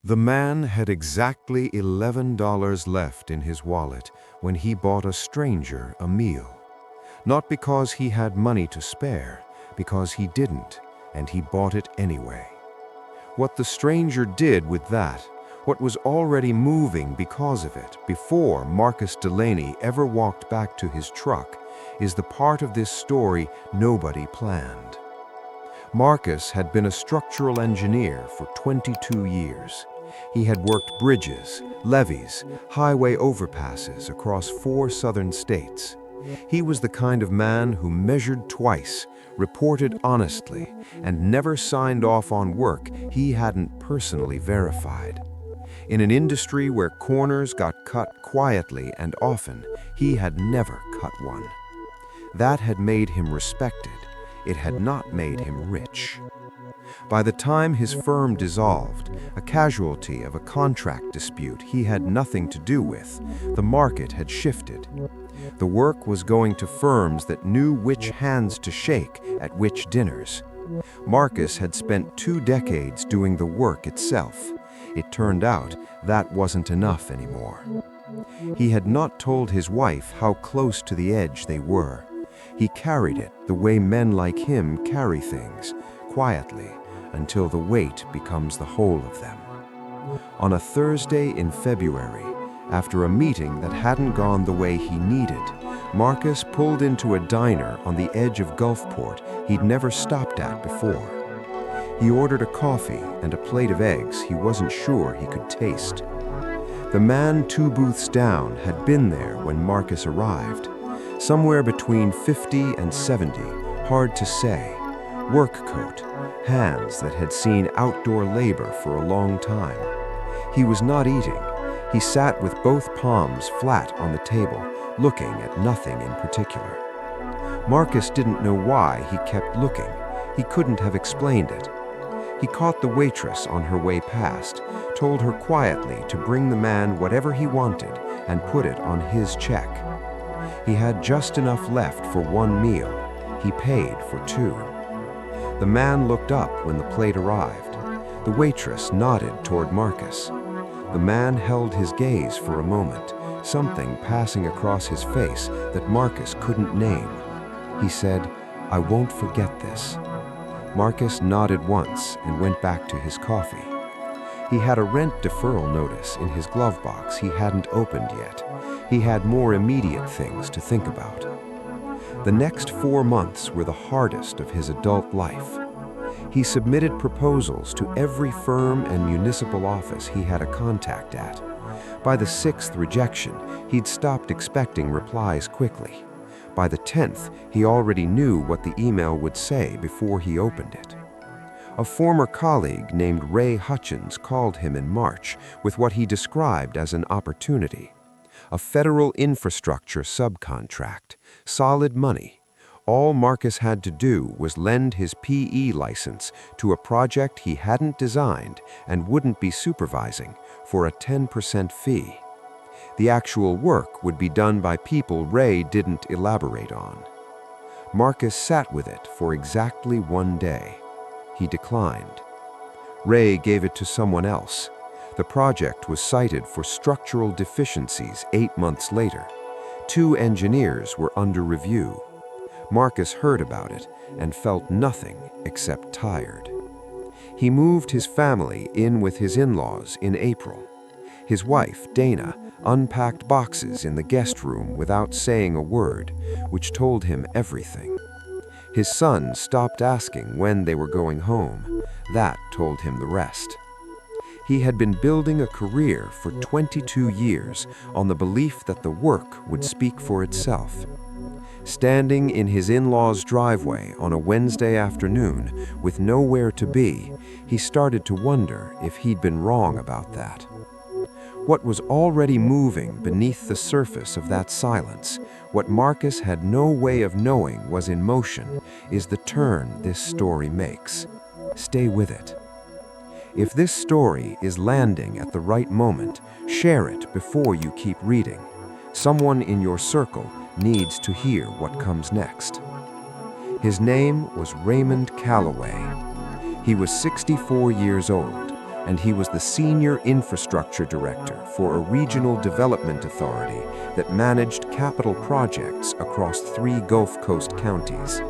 The man had exactly $11 left in his wallet when he bought a stranger a meal. Not because he had money to spare, because he didn't, and he bought it anyway. What the stranger did with that, what was already moving because of it before Marcus Delaney ever walked back to his truck, is the part of this story nobody planned. Marcus had been a structural engineer for 22 years. He had worked bridges, levees, highway overpasses across 4 southern states. He was the kind of man who measured twice, reported honestly, and never signed off on work he hadn't personally verified. In an industry where corners got cut quietly and often, he had never cut one. That had made him respected. It had not made him rich. By the time his firm dissolved, a casualty of a contract dispute he had nothing to do with, the market had shifted. The work was going to firms that knew which hands to shake at which dinners. Marcus had spent 2 decades doing the work itself. It turned out that wasn't enough anymore. He had not told his wife how close to the edge they were. He carried it the way men like him carry things, quietly, until the weight becomes the whole of them. On a Thursday in February, after a meeting that hadn't gone the way he needed, Marcus pulled into a diner on the edge of Gulfport he'd never stopped at before. He ordered a coffee and a plate of eggs he wasn't sure he could taste. The man 2 booths down had been there when Marcus arrived. Somewhere between 50 and 70, hard to say. Work coat, hands that had seen outdoor labor for a long time. He was not eating. He sat with both palms flat on the table, looking at nothing in particular. Marcus didn't know why he kept looking. He couldn't have explained it. He caught the waitress on her way past, told her quietly to bring the man whatever he wanted and put it on his check. He had just enough left for 1 meal. He paid for 2. The man looked up when the plate arrived. The waitress nodded toward Marcus. The man held his gaze for a moment, something passing across his face that Marcus couldn't name. He said, "I won't forget this." Marcus nodded once and went back to his coffee. He had a rent deferral notice in his glove box he hadn't opened yet. He had more immediate things to think about. The next 4 months were the hardest of his adult life. He submitted proposals to every firm and municipal office he had a contact at. By the 6th rejection, he'd stopped expecting replies quickly. By the 10th, he already knew what the email would say before he opened it. A former colleague named Ray Hutchins called him in March with what he described as an opportunity. A federal infrastructure subcontract, solid money. All Marcus had to do was lend his PE license to a project he hadn't designed and wouldn't be supervising for a 10% fee. The actual work would be done by people Ray didn't elaborate on. Marcus sat with it for exactly 1 day. He declined. Ray gave it to someone else. The project was cited for structural deficiencies 8 months later. 2 engineers were under review. Marcus heard about it and felt nothing except tired. He moved his family in with his in-laws in April. His wife, Dana, unpacked boxes in the guest room without saying a word, which told him everything. His son stopped asking when they were going home. That told him the rest. He had been building a career for 22 years on the belief that the work would speak for itself. Standing in his in-laws' driveway on a Wednesday afternoon with nowhere to be, he started to wonder if he'd been wrong about that. What was already moving beneath the surface of that silence, what Marcus had no way of knowing was in motion, is the turn this story makes. Stay with it. If this story is landing at the right moment, share it before you keep reading. Someone in your circle needs to hear what comes next. His name was Raymond Calloway. He was 64 years old, and he was the senior infrastructure director for a regional development authority that managed capital projects across 3 Gulf Coast counties.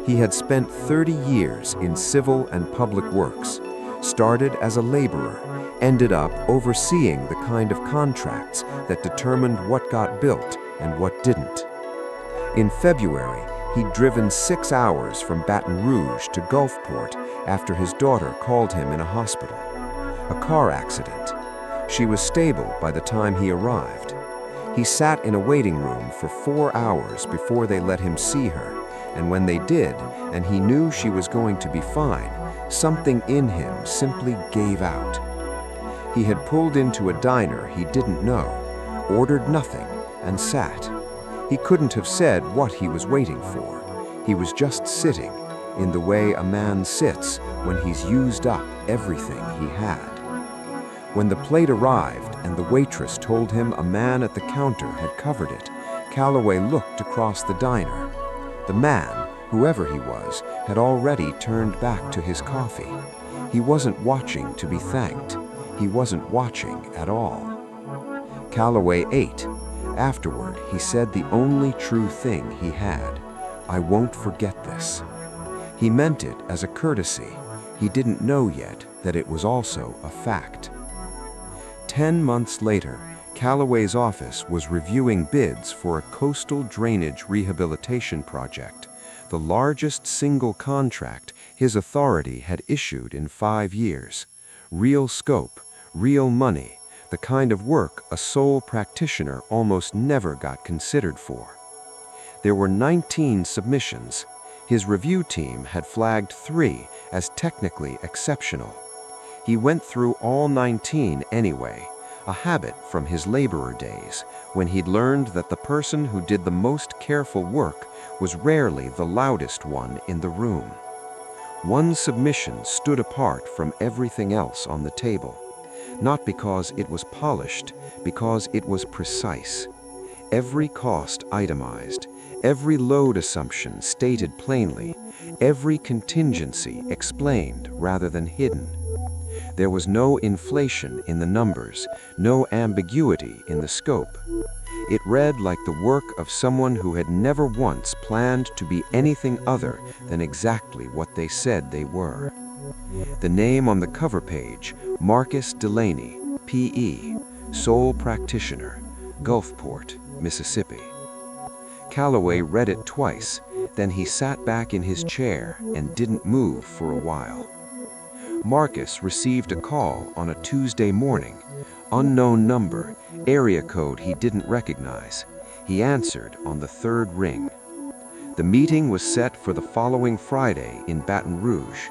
He had spent 30 years in civil and public works, started as a laborer, ended up overseeing the kind of contracts that determined what got built and what didn't. In February, he'd driven 6 hours from Baton Rouge to Gulfport after his daughter called him in a hospital. A car accident. She was stable by the time he arrived. He sat in a waiting room for 4 hours before they let him see her, and when they did, and he knew she was going to be fine, something in him simply gave out. He had pulled into a diner he didn't know, ordered nothing, and sat. He couldn't have said what he was waiting for. He was just sitting, in the way a man sits when he's used up everything he had. When the plate arrived and the waitress told him a man at the counter had covered it, Calloway looked across the diner. The man, whoever he was, had already turned back to his coffee. He wasn't watching to be thanked. He wasn't watching at all. Calloway ate. Afterward, he said the only true thing he had. "I won't forget this." He meant it as a courtesy. He didn't know yet that it was also a fact. 10 months later, Calloway's office was reviewing bids for a coastal drainage rehabilitation project, the largest single contract his authority had issued in 5 years. Real scope, real money, the kind of work a sole practitioner almost never got considered for. There were 19 submissions. His review team had flagged 3 as technically exceptional. He went through all 19 anyway, a habit from his laborer days, when he'd learned that the person who did the most careful work was rarely the loudest one in the room. One submission stood apart from everything else on the table, not because it was polished, because it was precise. Every cost itemized, every load assumption stated plainly, every contingency explained rather than hidden. There was no inflation in the numbers, no ambiguity in the scope. It read like the work of someone who had never once planned to be anything other than exactly what they said they were. The name on the cover page, Marcus Delaney, P.E., sole practitioner, Gulfport, Mississippi. Calloway read it twice, then he sat back in his chair and didn't move for a while. Marcus received a call on a Tuesday morning, unknown number, area code he didn't recognize. He answered on the 3rd ring. The meeting was set for the following Friday in Baton Rouge.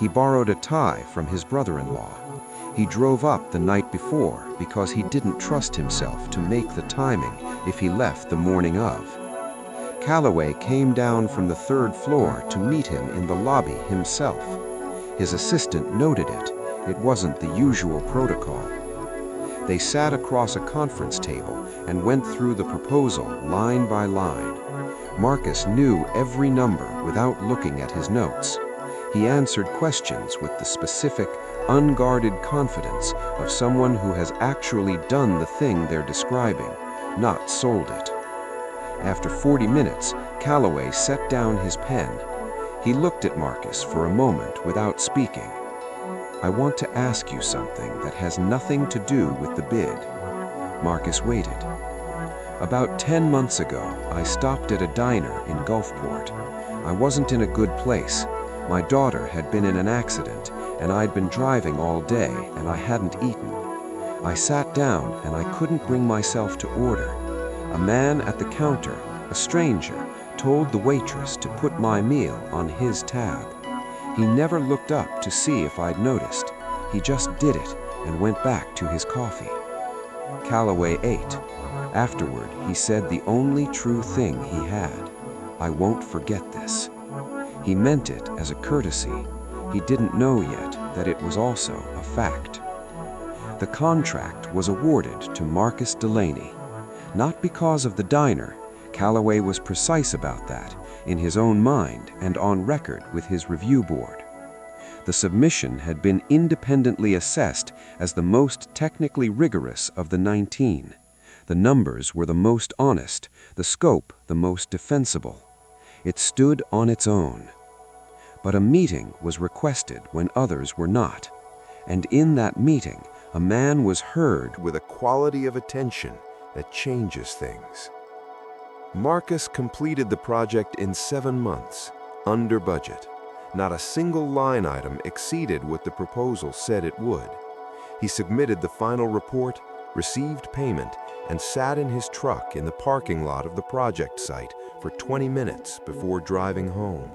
He borrowed a tie from his brother-in-law. He drove up the night before because he didn't trust himself to make the timing if he left the morning of. Calloway came down from the 3rd floor to meet him in the lobby himself. His assistant noted it. It wasn't the usual protocol. They sat across a conference table and went through the proposal line by line. Marcus knew every number without looking at his notes. He answered questions with the specific, unguarded confidence of someone who has actually done the thing they're describing, not sold it. After 40 minutes, Calloway set down his pen. He looked at Marcus for a moment without speaking. "I want to ask you something that has nothing to do with the bid." Marcus waited. "About 10 months ago, I stopped at a diner in Gulfport. I wasn't in a good place. My daughter had been in an accident, and I'd been driving all day, and I hadn't eaten. I sat down, and I couldn't bring myself to order. A man at the counter, a stranger, told the waitress to put my meal on his tab. He never looked up to see if I'd noticed. He just did it and went back to his coffee." Calloway ate. Afterward, he said the only true thing he had. "I won't forget this." He meant it as a courtesy. He didn't know yet that it was also a fact. The contract was awarded to Marcus Delaney. Not because of the diner. Calloway was precise about that, in his own mind and on record with his review board. The submission had been independently assessed as the most technically rigorous of the 19. The numbers were the most honest, the scope the most defensible. It stood on its own. But a meeting was requested when others were not. And in that meeting, a man was heard with a quality of attention that changes things. Marcus completed the project in 7 months, under budget. Not a single line item exceeded what the proposal said it would. He submitted the final report, received payment, and sat in his truck in the parking lot of the project site for 20 minutes before driving home.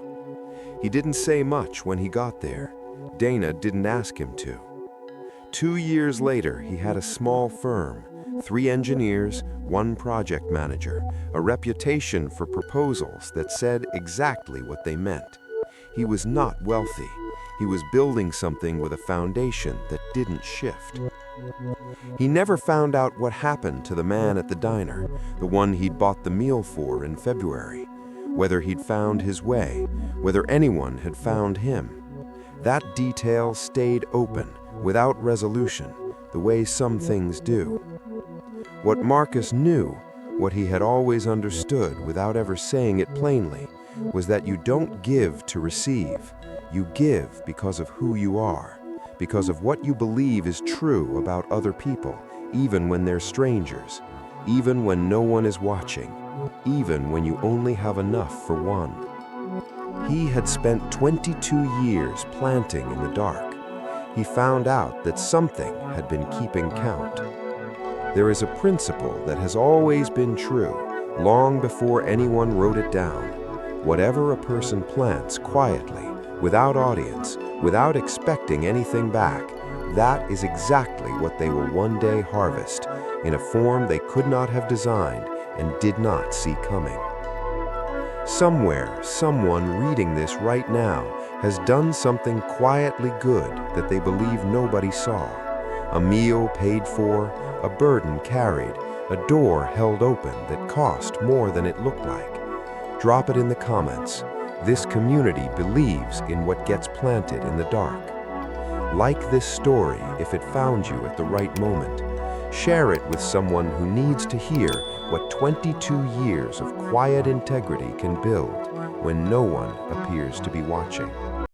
He didn't say much when he got there. Dana didn't ask him to. 2 years later, he had a small firm, 3 engineers, 1 project manager, a reputation for proposals that said exactly what they meant. He was not wealthy. He was building something with a foundation that didn't shift. He never found out what happened to the man at the diner, the one he'd bought the meal for in February, whether he'd found his way, whether anyone had found him. That detail stayed open, without resolution, the way some things do. What Marcus knew, what he had always understood without ever saying it plainly, was that you don't give to receive. You give because of who you are, because of what you believe is true about other people, even when they're strangers, even when no one is watching, even when you only have enough for one. He had spent 22 years planting in the dark. He found out that something had been keeping count. There is a principle that has always been true, long before anyone wrote it down. Whatever a person plants quietly, without audience, without expecting anything back, that is exactly what they will one day harvest, in a form they could not have designed and did not see coming. Somewhere, someone reading this right now has done something quietly good that they believe nobody saw. A meal paid for, a burden carried, a door held open that cost more than it looked like. Drop it in the comments. This community believes in what gets planted in the dark. Like this story if it found you at the right moment. Share it with someone who needs to hear what 22 years of quiet integrity can build when no one appears to be watching.